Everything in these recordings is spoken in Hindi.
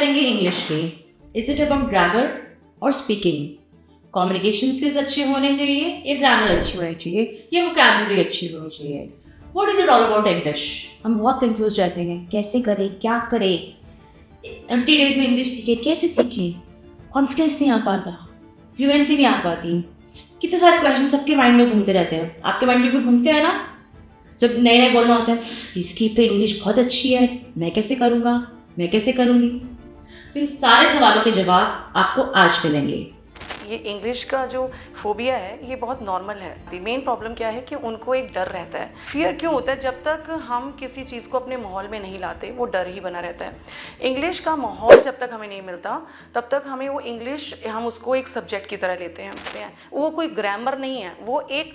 करेंगे इंग्लिश की। इज इट अबाउट ग्रामर और स्पीकिंग? कम्युनिकेशन स्किल्स अच्छे होने चाहिए या ग्रामर अच्छी होनी चाहिए या वोकैबुलरी अच्छी होनी चाहिए? What is it all about English? हम बहुत कंफ्यूज रहते हैं, कैसे करें, क्या करें, 30 डेज में इंग्लिश सीखे, कैसे सीखें, कॉन्फिडेंस नहीं आ पाता, फ्लुएंसी नहीं आ पाती, कितने सारे क्वेश्चन सबके माइंड में घूमते रहते हैं। आपके माइंड में भी घूमते हैं ना? जब नए नए बोलना होता है, इसकी तो इंग्लिश बहुत अच्छी है, मैं कैसे करूँगा, मैं कैसे करूँगी? तो ये सारे सवालों के जवाब आपको आज मिलेंगे। ये इंग्लिश का जो फोबिया है ये बहुत नॉर्मल है। दी मेन प्रॉब्लम क्या है कि उनको एक डर रहता है। फियर क्यों होता है? जब तक हम किसी चीज़ को अपने माहौल में नहीं लाते वो डर ही बना रहता है। इंग्लिश का माहौल जब तक हमें नहीं मिलता तब तक हमें वो इंग्लिश हम उसको एक सब्जेक्ट की तरह लेते हैं। वो कोई ग्रामर नहीं है, वो एक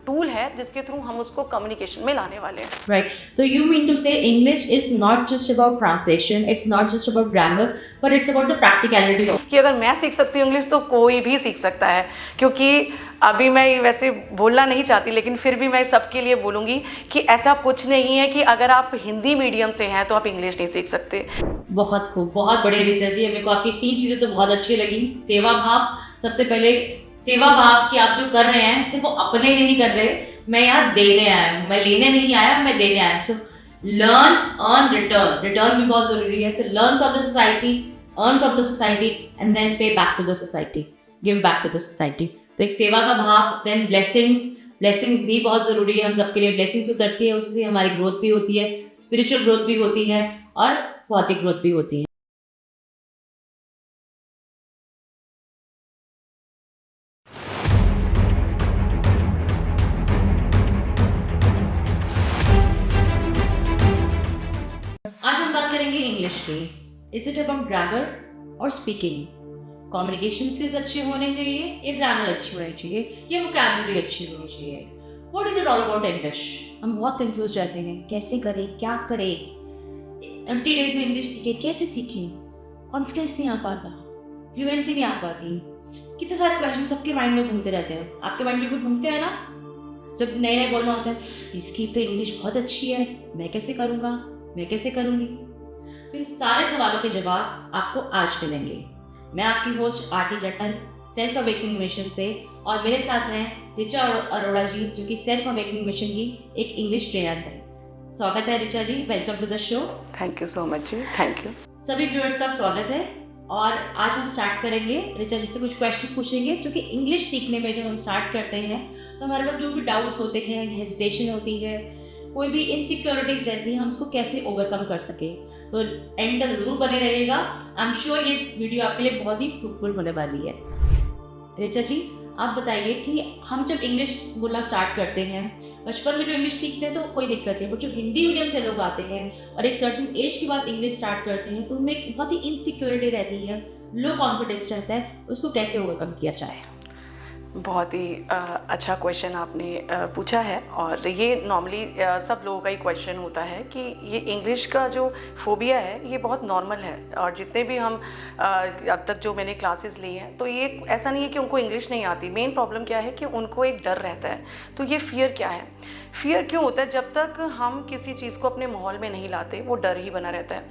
टूल है जिसके थ्रू हम उसको कम्युनिकेशन में लाने वाले हैं। Right. So you mean to say English is not just about translation, it's not just about grammar, but it's about the practicality of. कि अगर मैं सीख सकती हूँ इंग्लिश तो कोई भी सीख सकता है। क्योंकि अभी मैं वैसे बोलना नहीं चाहती लेकिन फिर भी मैं सबके लिए बोलूँगी कि ऐसा कुछ नहीं है कि अगर आप हिंदी मीडियम से हैं तो आप इंग्लिश नहीं सीख सकते। बहुत खूब, बहुत बढ़िया रिचा जी। मेरे को आपकी 3 चीज़ें तो बहुत अच्छी लगी। सेवा भाव, सबसे पहले सेवा भाव कि आप जो कर रहे हैं सिर्फ वो अपने लिए नहीं कर रहे, मैं यहाँ देने आया हूँ, मैं लेने नहीं आया, मैं देने आया हूँ। So learn, earn, return. Return भी बहुत ज़रूरी है। So learn from the society, earn from the society and then pay back to the society, give back to the society. तो एक सेवा का भाव, देन ब्लेसिंग्स। ब्लेसिंग्स भी बहुत ज़रूरी है हम सबके लिए। ब्लेसिंग्स उतरती है, उससे हमारी ग्रोथ भी होती है, स्पिरिचुअल ग्रोथ भी होती है और भौतिक ग्रोथ भी होती है। आज हम बात करेंगे इंग्लिश की। इज इट अबाउट ग्रामर और स्पीकिंग? कम्युनिकेशन स्किल्स अच्छे होने चाहिए या ग्रामर अच्छी होनी चाहिए या वोकैबुलरी अच्छी होनी चाहिए? What is it all about English? हम बहुत कंफ्यूज रहते हैं, कैसे करें, क्या करें, 30 डेज में इंग्लिश सीखे, कैसे सीखें, कॉन्फिडेंस नहीं आ पाता, फ्लुएंसी नहीं आ पाती, कितने सारे क्वेश्चन सबके माइंड में घूमते रहते हैं। आपके माइंड में भी घूमते हैं ना? जब नए नए बोलना होता है, इसकी तो इंग्लिश बहुत अच्छी है, मैं कैसे करूँगा, मैं कैसे करूँगी? तो ये सारे सवालों के जवाब आपको आज मिलेंगे। मैं आपकी होस्ट आरती जटन, सेल्फ अवेकनिंग मिशन से, और मेरे साथ हैं ऋचा अरोड़ा जी जो कि सेल्फ अवेकनिंग मिशन की एक इंग्लिश ट्रेनर है। स्वागत है Richa ji, welcome to the show. Thank you so much जी, थैंक यू। सभी व्यूअर्स का स्वागत है। और आज हम स्टार्ट करेंगे, ऋचा जी से कुछ क्वेश्चंस पूछेंगे क्योंकि इंग्लिश सीखने में जब हम स्टार्ट करते हैं तो हमारे पास जो भी डाउट्स होते हैं, हेजिटेशन होती है, कोई भी इनसिक्योरिटीज रहती है, हम उसको कैसे ओवरकम कर सके। तो एंड तक ज़रूर बने रहेगा। आई एम श्योर ये वीडियो आपके लिए बहुत ही फ्रूटफुल होने वाली है। ऋचा जी, आप बताइए कि हम जब इंग्लिश बोलना स्टार्ट करते हैं, बचपन में जो इंग्लिश सीखते हैं तो कोई दिक्कत नहीं, बट जो हिंदी मीडियम से लोग आते हैं और एक सर्टेन एज के बाद इंग्लिश स्टार्ट करते हैं तो उनमें एक बहुत ही इनसिक्योरिटी रहती है, लो कॉन्फिडेंस रहता है, उसको कैसे ओवरकम किया जाए? बहुत ही अच्छा क्वेश्चन आपने पूछा है। और ये नॉर्मली सब लोगों का ही क्वेश्चन होता है कि ये इंग्लिश का जो फोबिया है ये बहुत नॉर्मल है। और जितने भी हम अब तक जो मैंने क्लासेस ली हैं तो ये ऐसा नहीं है कि उनको इंग्लिश नहीं आती। मेन प्रॉब्लम क्या है कि उनको एक डर रहता है। तो ये फियर क्या है? फियर क्यों होता है? जब तक हम किसी चीज़ को अपने माहौल में नहीं लाते वो डर ही बना रहता है।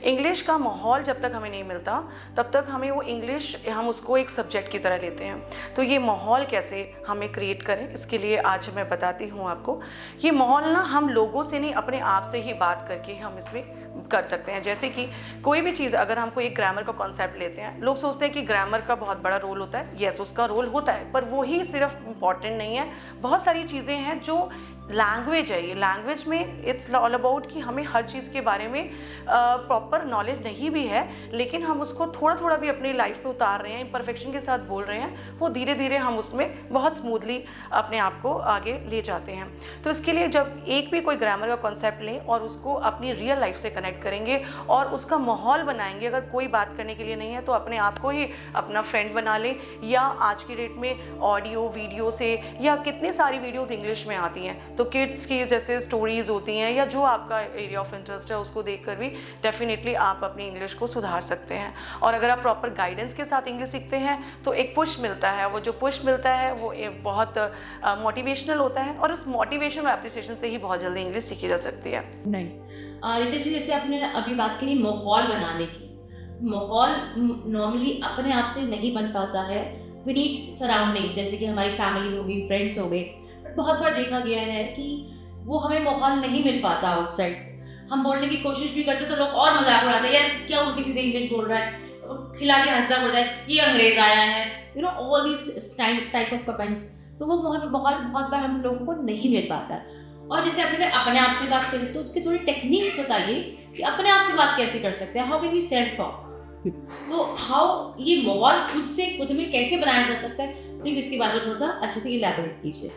इंग्लिश का माहौल जब तक हमें नहीं मिलता तब तक हमें वो इंग्लिश हम उसको एक सब्जेक्ट की तरह लेते हैं। तो ये माहौल कैसे हमें क्रिएट करें, इसके लिए आज मैं बताती हूँ आपको। ये माहौल ना हम लोगों से नहीं, अपने आप से ही बात करके हम इसमें कर सकते हैं। जैसे कि कोई भी चीज़, अगर हमको एक ग्रामर का कॉन्सेप्ट लेते हैं, लोग सोचते हैं कि ग्रामर का बहुत बड़ा रोल होता है। यस, उसका रोल होता है, पर वो ही सिर्फ इम्पॉर्टेंट नहीं है। बहुत सारी चीज़ें हैं जो लैंग्वेज है, ये लैंग्वेज में इट्स ऑल अबाउट कि हमें हर चीज़ के बारे में प्रॉपर नॉलेज नहीं भी है, लेकिन हम उसको थोड़ा थोड़ा भी अपनी लाइफ में उतार रहे हैं, इम्परफेक्शन के साथ बोल रहे हैं, वो धीरे धीरे हम उसमें बहुत स्मूथली अपने आप को आगे ले जाते हैं। तो इसके लिए जब एक भी कोई ग्रामर का कॉन्सेप्ट लें और उसको अपनी रियल लाइफ से कनेक्ट करेंगे और उसका माहौल बनाएंगे। अगर कोई बात करने के लिए नहीं है तो अपने आप को ही अपना फ्रेंड बना लें, या आज की डेट में ऑडियो वीडियो से, या कितनी सारी वीडियोज़ इंग्लिश में आती हैं, तो किड्स की जैसे स्टोरीज़ होती हैं या जो आपका एरिया ऑफ इंटरेस्ट है उसको देखकर भी डेफिनेटली आप अपनी इंग्लिश को सुधार सकते हैं। और अगर आप प्रॉपर गाइडेंस के साथ इंग्लिश सीखते हैं तो एक पुश मिलता है, वो जो पुश मिलता है वो एक बहुत मोटिवेशनल होता है, और उस मोटिवेशन और एप्रिसिएशन से ही बहुत जल्दी इंग्लिश सीखी जा सकती है। नहीं ऋचा जी, जैसे आपने अभी बात करी माहौल बनाने की, माहौल नॉर्मली अपने आप से नहीं बन पाता है। वी नीड सराउंडिंग्स, जैसे कि हमारी फैमिली हो गई, फ्रेंड्स हो गए। बट बहुत बार देखा गया है कि वो हमें माहौल नहीं मिल पाता आउटसाइड। हम बोलने की कोशिश भी करते तो लोग और मजाक उड़ाते हैं, यार क्या उल्टी सीधी इंग्लिश बोल रहा है, और खिला के हंसना पड़ता है, ये अंग्रेज आया है, you know all this type of comments. तो वो बहुत बहुत बार हम लोगों को नहीं मिल पाता है। और जैसे आपने अपने आप से बात करी, तो उसके थोड़ी टेक्निक्स बताइए कि अपने आप से बात कैसे कर सकते हैं, how can we self talk. तो हाउ ये माहौल खुद से खुद में कैसे बनाया जा सकता है, प्लीज इसके बारे में थोड़ा सा अच्छे से इलैबोरेट कीजिए।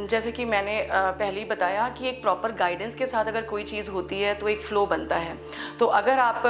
जैसे कि मैंने पहले ही बताया कि एक प्रॉपर गाइडेंस के साथ अगर कोई चीज़ होती है तो एक फ़्लो बनता है। तो अगर आप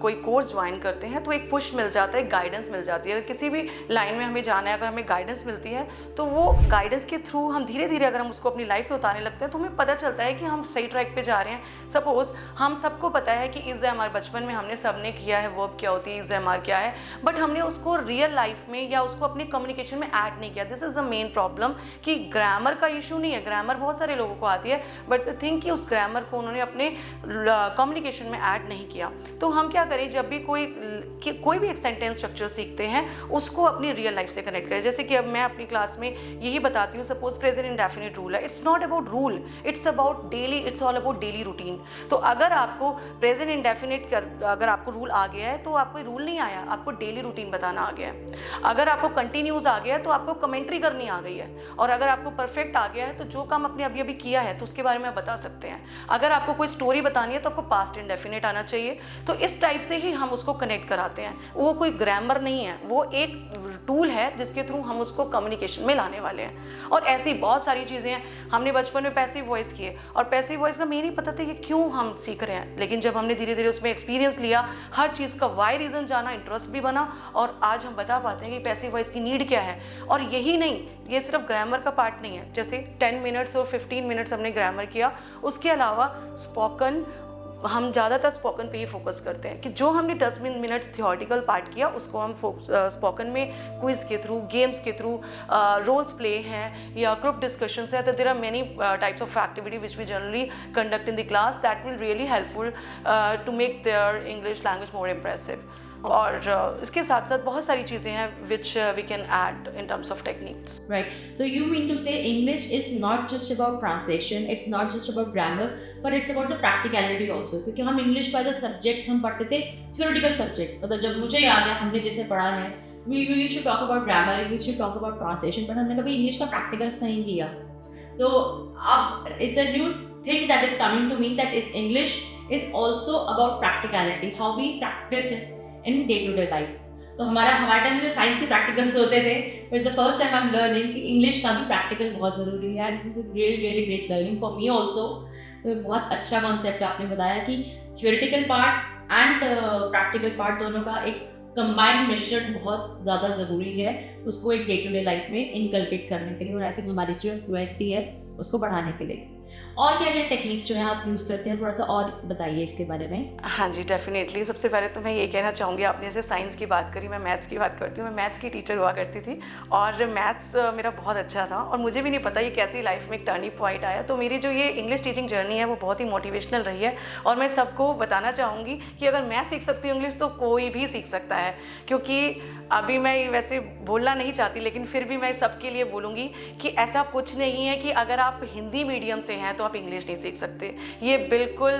कोई कोर्स ज्वाइन करते हैं तो एक पुश मिल जाता है, गाइडेंस मिल जाती है। अगर किसी भी लाइन में हमें जाना है, अगर हमें गाइडेंस मिलती है तो वो गाइडेंस के थ्रू हम धीरे धीरे अगर हम उसको अपनी लाइफ में उतारने लगते हैं तो हमें पता चलता है कि हम सही ट्रैक पे जा रहे हैं। सपोज़ हम सबको पता है कि इज़ हमारे बचपन में हमने सबने किया है, वर्ब क्या होती है, इज़ हमार क्या है, बट हमने उसको रियल लाइफ में या उसको अपने कम्युनिकेशन में ऐड नहीं किया। This is the main problem कि ग्रामर का इशू नहीं है, ग्रामर बहुत सारे लोगों को आती है, बट द थिंक कि उस ग्रामर को उन्होंने अपने कम्युनिकेशन में ऐड नहीं किया। तो हम क्या करें, जब भी कोई भी एक सेंटेंस स्ट्रक्चर सीखते हैं उसको अपनी रियल लाइफ से कनेक्ट करें। जैसे कि अब मैं अपनी क्लास में यही बताती हूँ, सपोज प्रेजेंट इंडेफिनिट रूल है, it's not about rule, it's about daily, it's all about daily routine. तो अगर आपको प्रेजेंट इंडेफिनिट अगर आपको रूल आ गया है तो आपको रूल नहीं आया, आपको डेली रूटीन बताना आ गया है। अगर आपको कंटिन्यूस आ गया है तो आपको कमेंट्री करनी आ गई है। और अगर आपको परफेक्ट आ गया है तो जो काम आपने अभी किया है तो उसके बारे में आप बता सकते हैं। अगर आपको कोई स्टोरी बतानी है तो आपको पास्ट इंडेफिनिट आना चाहिए। तो इस टाइप से ही हम उसको कनेक्ट कराते हैं। वो कोई ग्रामर नहीं है, वो एक टूल है जिसके थ्रू हम उसको कम्युनिकेशन में लाने वाले हैं। और ऐसी बहुत सारी चीज़ें हैं। हमने बचपन में पैसिव वॉइस किए और पैसिव वॉइस का मेन नहीं पता था कि क्यों हम सीख रहे हैं, लेकिन जब हमने धीरे धीरे उसमें एक्सपीरियंस लिया, हर चीज़ का वाई रीज़न जाना, इंटरेस्ट भी बना, और आज हम बता पाते हैं कि पैसिव वॉइस की नीड क्या है। और यही नहीं, ये सिर्फ ग्रामर का पार्ट नहीं है। जैसे 10 मिनट्स और 15 मिनट्स हमने ग्रामर किया, उसके अलावा स्पोकन, हम ज़्यादातर स्पोकन पे ही फोकस करते हैं कि जो हमने 10 मिनट्स थियोरेटिकल पार्ट किया उसको हम स्पोकन में क्विज के थ्रू, गेम्स के थ्रू, रोल्स प्ले हैं या ग्रुप डिस्कशंस है। तो there are many types of activity which we generally conduct in the class that will really helpful to make their English language more impressive. और इसके साथ साथ बहुत सारी चीज़ें हैं which we can add in terms of techniques. Right, तो you mean to say English is not just about translation, it's not just about grammar, but it's about the practicality also. क्योंकि हम इंग्लिश का जो सब्जेक्ट हम पढ़ते थे, थ्योरेटिकल सब्जेक्ट, मतलब जब मुझे याद है हमने जैसे पढ़ा है, we used to talk about grammar, we used to talk about translation, पर हमने कभी इंग्लिश का प्रैक्टिकल्स नहीं किया। तो अब it's a new thing that is coming to me, that English is also about practicality, how we practice it in day to day life. तो हमारे टाइम में जो साइंस के प्रैक्टिकल्स होते थे, it's the first time I am learning कि इंग्लिश का भी प्रैक्टिकल बहुत ज़रूरी है, and it's really great learning for me also. तो बहुत अच्छा कॉन्सेप्ट आपने बताया कि theoretical part and practical part दोनों का एक कंबाइंड मिश्रण बहुत ज़्यादा ज़रूरी है, उसको एक डे टू डे लाइफ में इनकलकेट करने के लिए, और आई थिंक हमारी जो फ्लुएंसी है उसको बढ़ाने के लिए। और क्या क्या टेक्निक्स जो है आप यूज़ करते हैं, थोड़ा सा और बताइए इसके बारे में। हाँ जी, डेफिनेटली। सबसे पहले तो मैं ये कहना चाहूँगी, आपने जैसे साइंस की बात करी, मैं मैथ्स की बात करती हूँ। मैं मैथ्स की टीचर हुआ करती थी और मैथ्स मेरा बहुत अच्छा था, और मुझे भी नहीं पता ये कैसी लाइफ में एक टर्निंग पॉइंट आया। तो मेरी जो ये इंग्लिश टीचिंग जर्नी है वो बहुत ही मोटिवेशनल रही है, और मैं सबको बताना चाहूँगी कि अगर मैं सीख सकती हूँ इंग्लिश तो कोई भी सीख सकता है। क्योंकि अभी मैं वैसे बोलना नहीं चाहती, लेकिन फिर भी मैं सबके लिए बोलूँगी कि ऐसा कुछ नहीं है कि अगर आप हिंदी मीडियम से हैं तो आप इंग्लिश नहीं सीख सकते। ये बिल्कुल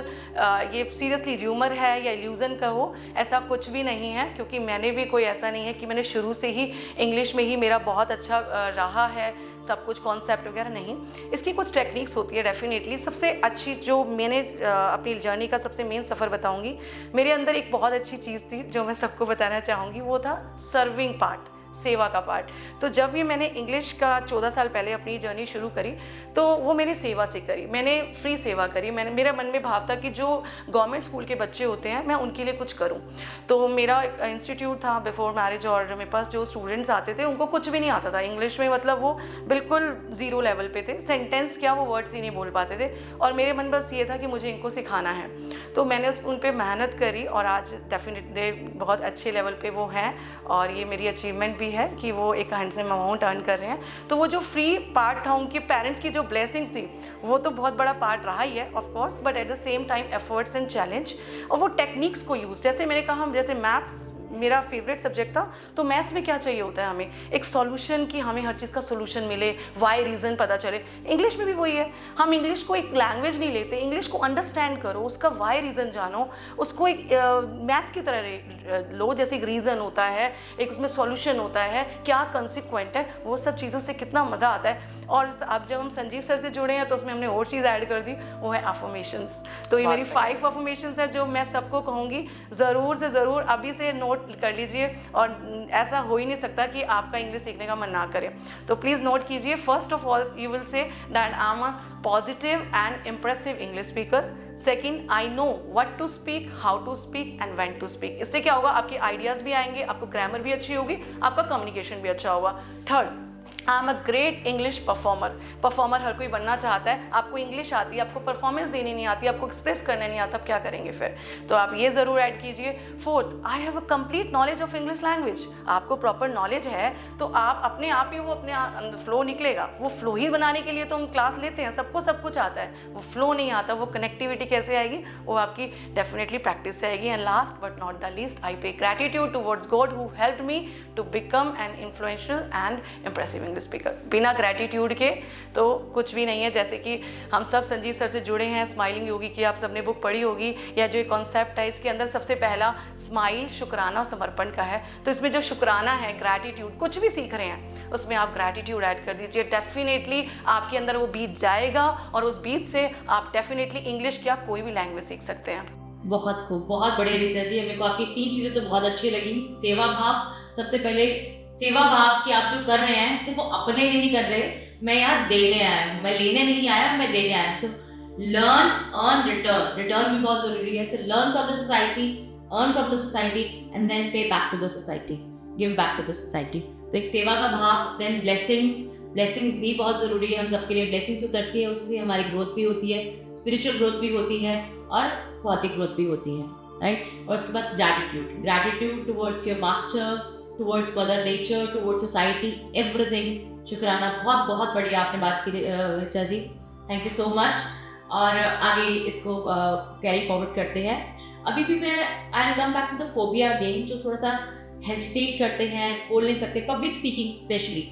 ये सीरियसली र्यूमर है या इल्यूज़न कहो, ऐसा कुछ भी नहीं है। क्योंकि मैंने भी कोई ऐसा नहीं है कि मैंने शुरू से ही इंग्लिश में ही मेरा बहुत अच्छा रहा है सब कुछ, कॉन्सेप्ट वगैरह नहीं। इसकी कुछ टेक्निक्स होती है डेफिनेटली। सबसे अच्छी जो मैंने अपनी जर्नी का सबसे मेन सफ़र बताऊँगी, मेरे अंदर एक बहुत अच्छी चीज़ थी जो मैं सबको बताना चाहूँगी, वो था सर्विंग पार्ट, सेवा का पार्ट। तो जब ये मैंने इंग्लिश का 14 साल पहले अपनी जर्नी शुरू करी, तो वो मैंने सेवा से करी, मैंने फ्री सेवा करी। मेरे मन में भाव था कि जो गवर्नमेंट स्कूल के बच्चे होते हैं मैं उनके लिए कुछ करूं। तो मेरा एक इंस्टीट्यूट था बिफोर मैरिज, और मेरे पास जो स्टूडेंट्स आते थे उनको कुछ भी नहीं आता था इंग्लिश में, मतलब वो बिल्कुल ज़ीरो लेवल पे थे, सेंटेंस क्या वो वर्ड्स ही नहीं बोल पाते थे, और मेरे मन बस ये था कि मुझे इनको सिखाना है। तो मैंने उन पर मेहनत करी, और आज डेफिनेटली बहुत अच्छे लेवल पर वो हैं, और ये मेरी अचीवमेंट भी भी है कि वो एक हैंडसम अमाउंट अर्न कर रहे हैं, तो वो जो फ्री पार्ट था, उनके पेरेंट्स की जो ब्लेसिंग्स थी, वो तो बहुत बड़ा पार्ट रहा ही है of course, but at the same time efforts and challenge, और वो टेक्निक्स को यूज़, जैसे मैंने कहा, जैसे मैथ्स मेरा फेवरेट सब्जेक्ट था, तो मैथ्स में क्या चाहिए होता है, हमें एक सॉल्यूशन, कि हमें हर चीज़ का सॉल्यूशन मिले, वाई रीज़न पता चले। इंग्लिश में भी वही है, हम इंग्लिश को एक लैंग्वेज नहीं लेते, इंग्लिश को अंडरस्टैंड करो, उसका वाई रीज़न जानो, उसको एक मैथ्स की तरह लो, जैसे एक रीज़न होता है, एक उसमें सॉल्यूशन होता है, क्या कंसिक्वेंट है, वो सब चीज़ों से कितना मज़ा आता है। और अब जब हम संजीव सर से जुड़े हैं तो उसमें हमने और चीज़ ऐड कर दी, वो है अफर्मेशंस। तो ये मेरी 5 अफर्मेशंस है जो मैं सबको कहूँगी, ज़रूर से ज़रूर अभी से नोट कर लीजिए, और ऐसा हो ही नहीं सकता कि आपका इंग्लिश सीखने का मन ना करे। तो प्लीज़ नोट कीजिए, first of all you will say that I am a positive and impressive English speaker. Second, I know what to speak, how to speak and when to speak. इससे क्या होगा, आपके आइडियाज़ भी आएंगे, आपको ग्रामर भी अच्छी होगी, आपका कम्युनिकेशन भी अच्छा होगा। Third, I am a great English performer. Performer हर कोई बनना चाहता है, आपको इंग्लिश आती है, आपको परफॉर्मेंस देनी नहीं आती, आपको एक्सप्रेस करना नहीं आता, आप क्या करेंगे फिर? तो आप ये ज़रूर ऐड कीजिए। Fourth, I have a complete knowledge of English language. आपको प्रॉपर नॉलेज है तो आप अपने आप ही वो अपने फ्लो निकलेगा। वो फ्लो ही बनाने के लिए तो हम क्लास लेते हैं, सबको सब कुछ आता है, वो फ्लो नहीं आता, वो कनेक्टिविटी कैसे आएगी, वो आपकी डेफिनेटली प्रैक्टिस से आएगी। And last but not the least, I pay gratitude towards God who helped me to become an influential and impressive English speaker. बिना ग्रैटिट्यूड के तो कुछ भी नहीं है। जैसे कि हम सब संजीव सर से जुड़े हैं, स्माइलिंग योगी की आप सबने बुक पढ़ी होगी, या जो एक कॉन्सेप्ट है इसके अंदर सबसे पहला स्माइल, शुक्राना और समर्पण का है। तो इसमें जो शुक्राना है, ग्रैटिट्यूड, कुछ भी सीख रहे हैं उसमें आप ग्रैटिट्यूड ऐड कर दीजिए, डेफिनेटली आपके अंदर वो बीज जाएगा, और उस बीज से आप डेफिनेटली इंग्लिश क्या कोई भी लैंग्वेज सीख सकते हैं। बहुत खूब, बहुत बढ़िया ऋचा जी। मेरे को आपकी 3 चीज़ें तो बहुत अच्छी लगी। सेवा भाव, सबसे पहले सेवा भाव कि आप जो कर रहे हैं सिर्फ वो अपने लिए नहीं कर रहे, मैं यहाँ देने आया हूँ, मैं लेने नहीं आया, मैं देने आया हूँ। So learn, earn, return. Return भी बहुत जरूरी है। So learn from the society, earn from the society and then pay back to the society, give back to the society. तो एक सेवा का भाव, देन ब्लेसिंग्स भी बहुत ज़रूरी है। हम सबके लिए ब्लेसिंग्स उतरती है, उससे हमारी ग्रोथ भी होती है, स्पिरिचुअल ग्रोथ भी होती है और भौतिक ग्रोथ भी होती है, राइट। और उसके बाद gratitude towards your master, towards mother nature, towards society, everything. शुक्राना। बहुत बहुत बढ़िया आपने बात की Richa ji, thank you so much. और आगे इसको कैरी फॉरवर्ड करते हैं। अभी भी मैं I come back to the phobia again, जो थोड़ा सा हेजिटेट करते हैं, बोल नहीं सकते, पब्लिक स्पीकिंग स्पेशली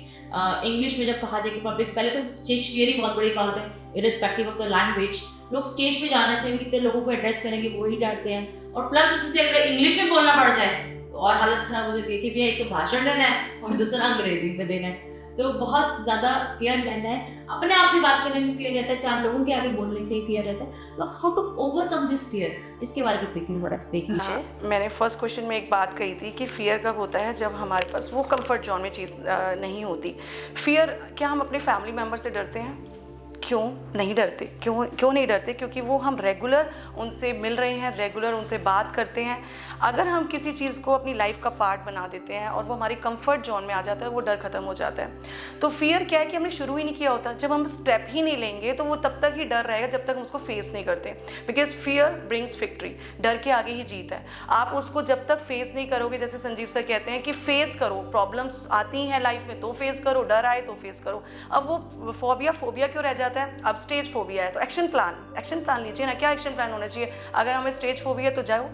इंग्लिश में जब कहा जाए कि पब्लिक, पहले तो स्टेज फियर ही बहुत बड़ी बात है, इरिस्पेक्टिव ऑफ द लैंग्वेज। लोग स्टेज पे जाने से कितने लोगों को एड्रेस करेंगे वो ही डरते हैं, और प्लस उसमें से अगर इंग्लिश में बोलना पड़ जाए तो और हालत खराब हो जाती है कि भैया एक तो भाषण देना है और दूसरा अंग्रेजी में देना है। तो बहुत ज़्यादा फियर रहता है, अपने आप से बात करने में फियर रहता है, 4 लोगों के आगे बोलने से ही फियर रहता है। तो how to overcome this fear, इसके बारे में प्लीज थोड़ा एक्सप्लेन कीजिए। मैंने फर्स्ट क्वेश्चन में एक बात कही थी कि फियर कब होता है, जब हमारे पास वो कंफर्ट जोन में चीज़ नहीं होती। फियर, क्या हम अपने फैमिली मेम्बर से डरते हैं? क्यों नहीं डरते? क्यों नहीं डरते? क्योंकि वो हम रेगुलर उनसे मिल रहे हैं, रेगुलर उनसे बात करते हैं। अगर हम किसी चीज़ को अपनी लाइफ का पार्ट बना देते हैं और वो हमारी कंफर्ट जोन में आ जाता है, वो डर खत्म हो जाता है। तो फियर क्या है कि हमने शुरू ही नहीं किया होता। जब हम स्टेप ही नहीं लेंगे तो वो तब तक ही डर रहेगा जब तक हम उसको फेस नहीं करते, बिकॉज फियर ब्रिंग्स विक्ट्री। डर के आगे ही जीत है। आप उसको जब तक फेस नहीं करोगे, जैसे संजीव सर कहते हैं कि फेस करो, प्रॉब्लम्स आती हैं लाइफ में तो फेस करो, डर आए तो फेस करो। अब वो फोबिया क्यों रह जाता है? अब स्टेज फोबिया है तो एक्शन प्लान लीजिए ना। क्या एक्शन प्लान होना चाहिए? अगर हमें स्टेज फोबिया तो जाओ,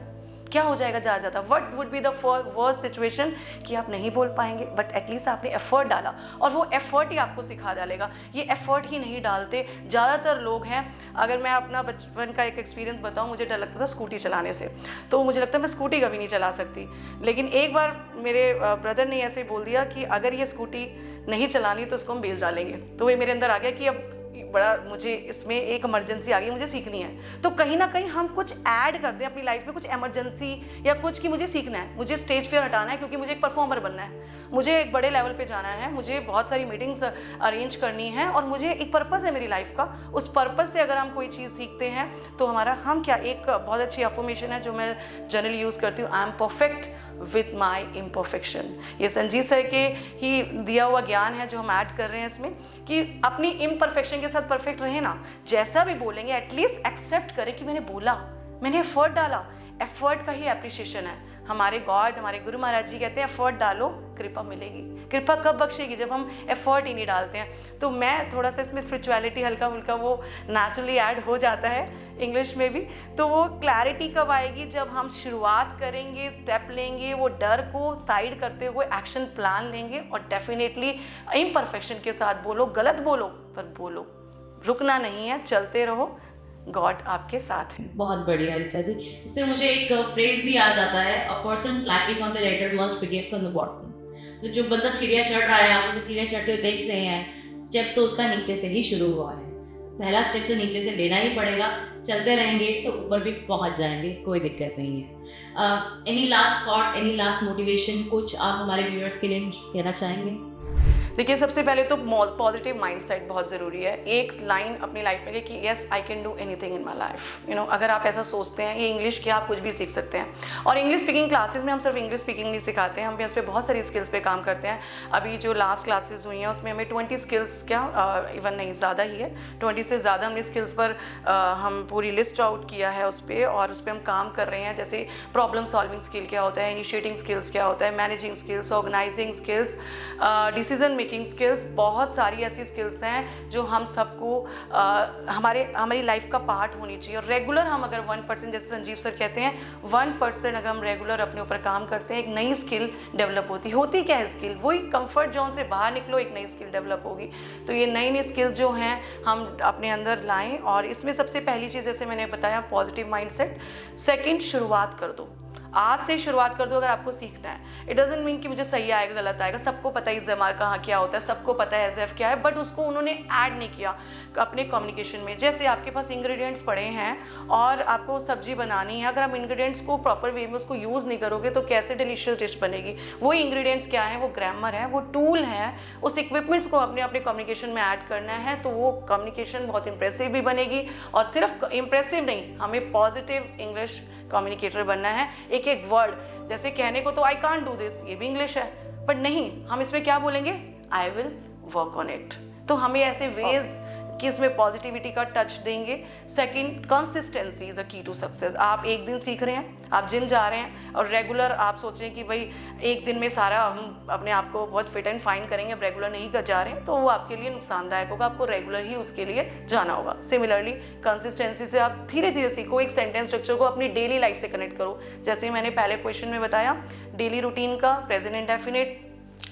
क्या हो जाएगा जाता? What would be the worst situation कि आप नहीं बोल पाएंगे, बट एटलीस्ट आपने एफर्ट डाला, और वो एफर्ट ही आपको सिखा डालेगा। ये एफर्ट ही नहीं डालते ज़्यादातर लोग हैं। अगर मैं अपना बचपन का एक एक्सपीरियंस बताऊं, मुझे डर लगता था स्कूटी चलाने से, तो मुझे लगता है मैं स्कूटी कभी नहीं चला सकती। लेकिन एक बार मेरे ब्रदर ने ऐसे बोल दिया कि अगर ये स्कूटी नहीं चलानी तो उसको हम बेच डालेंगे। तो वो मेरे अंदर आ गया कि अब बड़ा मुझे इसमें एक इमरजेंसी आ गई, मुझे सीखनी है। तो कहीं ना कहीं हम कुछ ऐड करते हैं अपनी लाइफ में, कुछ इमरजेंसी या कुछ कि मुझे सीखना है, मुझे स्टेज फेयर हटाना है क्योंकि मुझे एक परफॉर्मर बनना है, मुझे एक बड़े लेवल पे जाना है, मुझे बहुत सारी मीटिंग्स अरेंज करनी है, और मुझे एक पर्पस है मेरी लाइफ का। उस पर्पस से अगर हम कोई चीज़ सीखते हैं तो हम क्या, एक बहुत अच्छी अफर्मेशन है जो मैं जनरली यूज़ करती हूँ, I am perfect with my imperfection. ये संजीव सर के ही दिया हुआ ज्ञान है जो हम ऐड कर रहे हैं इसमें, कि अपनी इम्परफेक्शन के साथ परफेक्ट रहे ना। जैसा भी बोलेंगे एटलीस्ट एक्सेप्ट करें कि मैंने बोला, मैंने एफर्ट डाला। एफर्ट का ही एप्रिसिएशन है। हमारे गॉड, हमारे गुरु महाराज जी कहते हैं एफर्ट डालो कृपा मिलेगी। कृपा कब बख्शेगी? जब हम एफर्ट ही नहीं डालते हैं। तो मैं थोड़ा सा इसमें स्पिरिचुअलिटी हल्का फुल्का वो नेचुरली ऐड हो जाता है इंग्लिश में भी। तो वो क्लैरिटी कब आएगी? जब हम शुरुआत करेंगे, स्टेप लेंगे, वो डर को साइड करते हुए एक्शन प्लान लेंगे और डेफिनेटली इम्परफेक्शन के साथ बोलो, गलत बोलो पर बोलो, रुकना नहीं है, चलते रहो, गॉड आपके साथ है। बहुत बढ़िया ऋचा जी। इससे मुझे एक फ्रेज भी याद आता है, a person climbing on the ladder must begin from the bottom. तो जो बंदा सीढ़ियाँ चढ़ रहा है, आप उसे सीढ़ियाँ चढ़ते हुए देख रहे हैं, स्टेप तो उसका नीचे से ही शुरू हुआ है। पहला स्टेप तो नीचे से लेना ही पड़ेगा, चलते रहेंगे तो ऊपर भी पहुंच जाएंगे, कोई दिक्कत नहीं है। Any last thought, any last motivation, कुछ आप हमारे व्यूअर्स के लिए कहना चाहेंगे? देखिए, सबसे पहले तो पॉजिटिव माइंडसेट बहुत ज़रूरी है। एक लाइन अपनी लाइफ में कि yes I can do anything in my life, अगर आप ऐसा सोचते हैं, ये इंग्लिश की आप कुछ भी सीख सकते हैं। और इंग्लिश स्पीकिंग क्लासेस में हम सिर्फ इंग्लिश स्पीकिंग नहीं सिखाते हैं, हम इस पर बहुत सारी स्किल्स पे काम करते हैं। अभी जो लास्ट क्लासेस हुई हैं उसमें हमें 20 स्किल्स, इवन नहीं ज़्यादा ही है, 20 से ज़्यादा हमने स्किल्स पर हम पूरी लिस्ट आउट किया है उस पर, और उस पर हम काम कर रहे हैं। जैसे प्रॉब्लम सॉल्विंग स्किल क्या होता है, इनिशिएटिंग स्किल्स क्या होता है, managing skills, organising skills, decision making skills, बहुत सारी ऐसी स्किल्स हैं जो हम सबको हमारी लाइफ का पार्ट होनी चाहिए। और रेगुलर हम अगर 1%, जैसे संजीव सर कहते हैं, 1% अगर हम रेगुलर अपने ऊपर काम करते हैं, एक नई स्किल डेवलप होती क्या है स्किल? वही कंफर्ट जोन से बाहर निकलो, एक नई स्किल डेवलप होगी। तो ये नई नई स्किल्स जो हैं हम अपने अंदर लाएं। और इसमें सबसे पहली चीज़, जैसे मैंने बताया, पॉजिटिव माइंडसेट। सेकंड, शुरुआत कर दो, आज से शुरुआत कर दो अगर आपको सीखना है। इट डजंट मीन कि मुझे सही आएगा गलत आएगा, सबको पता है इज़मार कहाँ क्या होता है, सबको पता है एज़एफ क्या है, बट उसको उन्होंने ऐड नहीं किया अपने कम्युनिकेशन में। जैसे आपके पास इंग्रेडिएंट्स पड़े हैं और आपको सब्जी बनानी है, अगर आप इंग्रेडिएंट्स को प्रॉपर वे में उसको यूज़ नहीं करोगे तो कैसे डिलीशियस डिश बनेगी? वो इंग्रेडिएंट्स क्या है? वो ग्रामर है, वो टूल है। उस इक्विपमेंट्स को अपने अपने कम्युनिकेशन में ऐड करना है, तो वो कम्युनिकेशन बहुत इंप्रेसिव भी बनेगी। और सिर्फ इंप्रेसिव नहीं, हमें पॉजिटिव इंग्लिश कम्युनिकेटर बनना है। एक एक वर्ड, जैसे कहने को तो आई कांट डू दिस, ये भी इंग्लिश है, बट नहीं, हम इसमें क्या बोलेंगे? I will work on it. तो हमें ऐसे वेज कि इसमें पॉजिटिविटी का टच देंगे। सेकंड, कंसिस्टेंसी इज अ की टू सक्सेस। आप एक दिन सीख रहे हैं, आप जिम जा रहे हैं और रेगुलर आप सोचें कि भाई एक दिन में सारा हम अपने आप को बहुत फिट एंड फाइन करेंगे, अब रेगुलर नहीं जा रहे हैं, तो वो आपके लिए नुकसानदायक होगा, आपको रेगुलर ही उसके लिए जाना होगा। सिमिलरली कंसिस्टेंसी से आप धीरे धीरे सीखो, एक सेंटेंस स्ट्रक्चर को अपनी डेली लाइफ से कनेक्ट करो। जैसे मैंने पहले क्वेश्चन में बताया, डेली रूटीन का प्रेजेंट इंडेफिनिट।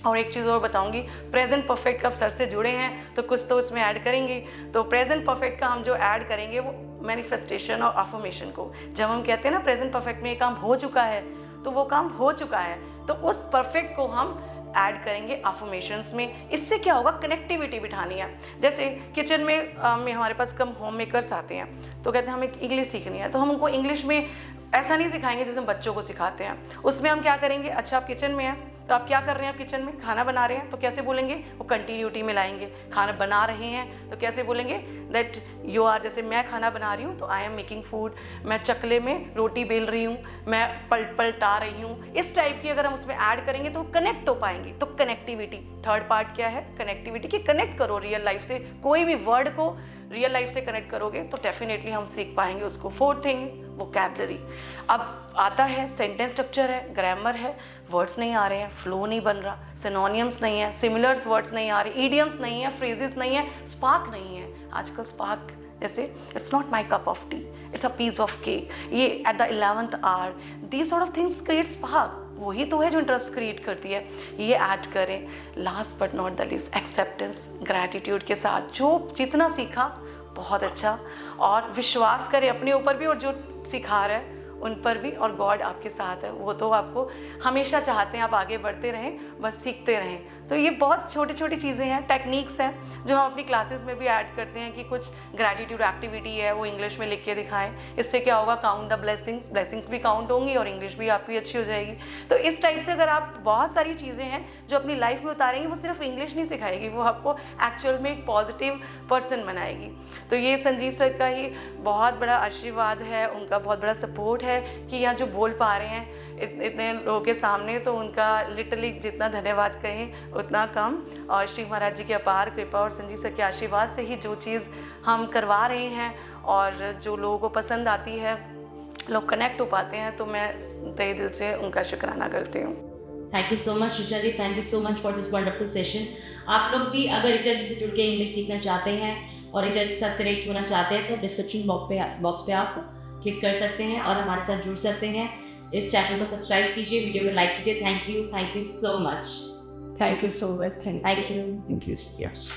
और एक चीज़ और बताऊंगी, प्रेजेंट परफेक्ट कब सर से जुड़े हैं तो कुछ तो इसमें ऐड करेंगे। तो प्रेजेंट परफेक्ट का हम जो ऐड करेंगे वो मैनिफेस्टेशन और अफर्मेशन को। जब हम कहते हैं ना प्रेजेंट परफेक्ट में ये काम हो चुका है, तो वो काम हो चुका है, तो उस परफेक्ट को हम ऐड करेंगे अफर्मेशंस में। इससे क्या होगा? कनेक्टिविटी बिठानी है। जैसे किचन में हमारे पास कम होम मेकर्स आते हैं, तो कहते हैं हमें इंग्लिश सीखनी है, तो हम उनको इंग्लिश में ऐसा नहीं सिखाएंगे जैसे हम बच्चों को सिखाते हैं। उसमें हम क्या करेंगे? अच्छा, आप किचन में हैं तो आप क्या कर रहे हैं? आप किचन में खाना बना रहे हैं, तो कैसे बोलेंगे? वो कंटिन्यूटी में लाएंगे। खाना बना रहे हैं तो कैसे बोलेंगे? दैट यू आर, जैसे मैं खाना बना रही हूँ तो आई एम मेकिंग फूड, मैं चकले में रोटी बेल रही हूँ, मैं पलटा रही हूँ। इस टाइप की अगर हम उसमें ऐड करेंगे तो कनेक्ट हो पाएंगे। तो कनेक्टिविटी, थर्ड पार्ट क्या है? कनेक्टिविटी की कनेक्ट करो रियल लाइफ से, कोई भी वर्ड को रियल लाइफ से कनेक्ट करोगे तो डेफिनेटली हम सीख पाएंगे उसको। Fourth thing, vocabulary. अब आता है सेंटेंस स्ट्रक्चर है, ग्रामर है, वर्ड्स नहीं आ रहे हैं, फ्लो नहीं बन रहा, सिनोनियम्स नहीं है, सिमिलर्स वर्ड्स नहीं आ रहे, ईडियम्स नहीं है, फ्रेजेस नहीं है, स्पार्क नहीं है। आजकल स्पार्क जैसे it's not my cup of tea, it's a piece of cake, ये at the 11th hour, these sort of things create spark. वही तो है जो इंटरेस्ट क्रिएट करती है, ये ऐड करें। Last but not the least, acceptance, gratitude के साथ जो जितना सीखा बहुत अच्छा, और विश्वास करें अपने ऊपर भी और जो सिखा रहा है उन पर भी, और गॉड आपके साथ है। वो तो आपको हमेशा चाहते हैं आप आगे बढ़ते रहें, बस सीखते रहें। तो ये बहुत छोटी छोटी चीज़ें हैं, टेक्निक्स हैं जो हम अपनी क्लासेस में भी ऐड करते हैं कि कुछ ग्रैटिट्यूड एक्टिविटी है वो इंग्लिश में लिख के दिखाएं। इससे क्या होगा? काउंट द ब्लेसिंग्स, ब्लेसिंग्स भी काउंट होंगी और इंग्लिश भी आपकी अच्छी हो जाएगी। तो इस टाइप से अगर आप, बहुत सारी चीज़ें हैं जो अपनी लाइफ में उतारेंगे, वो सिर्फ इंग्लिश नहीं सिखाएगी, वो आपको एक्चुअल में एक पॉजिटिव पर्सन बनाएगी। तो ये संजीव सर का ही बहुत बड़ा आशीर्वाद है, उनका बहुत बड़ा सपोर्ट है कि यहाँ जो बोल पा रहे हैं इतने लोगों के सामने, तो उनका लिटरली जितना धन्यवाद कहें उतना कम। और श्री महाराज जी की अपार कृपा और संजीव सर के आशीर्वाद से ही जो चीज़ हम करवा रहे हैं और जो लोगों को पसंद आती है लोग कनेक्ट हो पाते हैं, तो मैं तहे दिल से उनका शुक्राना करती हूँ। Thank you so much Richa ji, thank you so much for this wonderful session. आप लोग भी अगर ऋचा जी से जुड़ के इंग्लिश सीखना चाहते हैं और ऋचा जी के साथ कनेक्ट होना चाहते हैं तो डिस्क्रिप्शन बॉक्स पे आप क्लिक कर सकते हैं और हमारे साथ जुड़ सकते हैं। इस चैनल को सब्सक्राइब कीजिए, वीडियो को लाइक कीजिए। Thank you so much. Thank you so much. Thank you. Thank you. Thank you. Yes.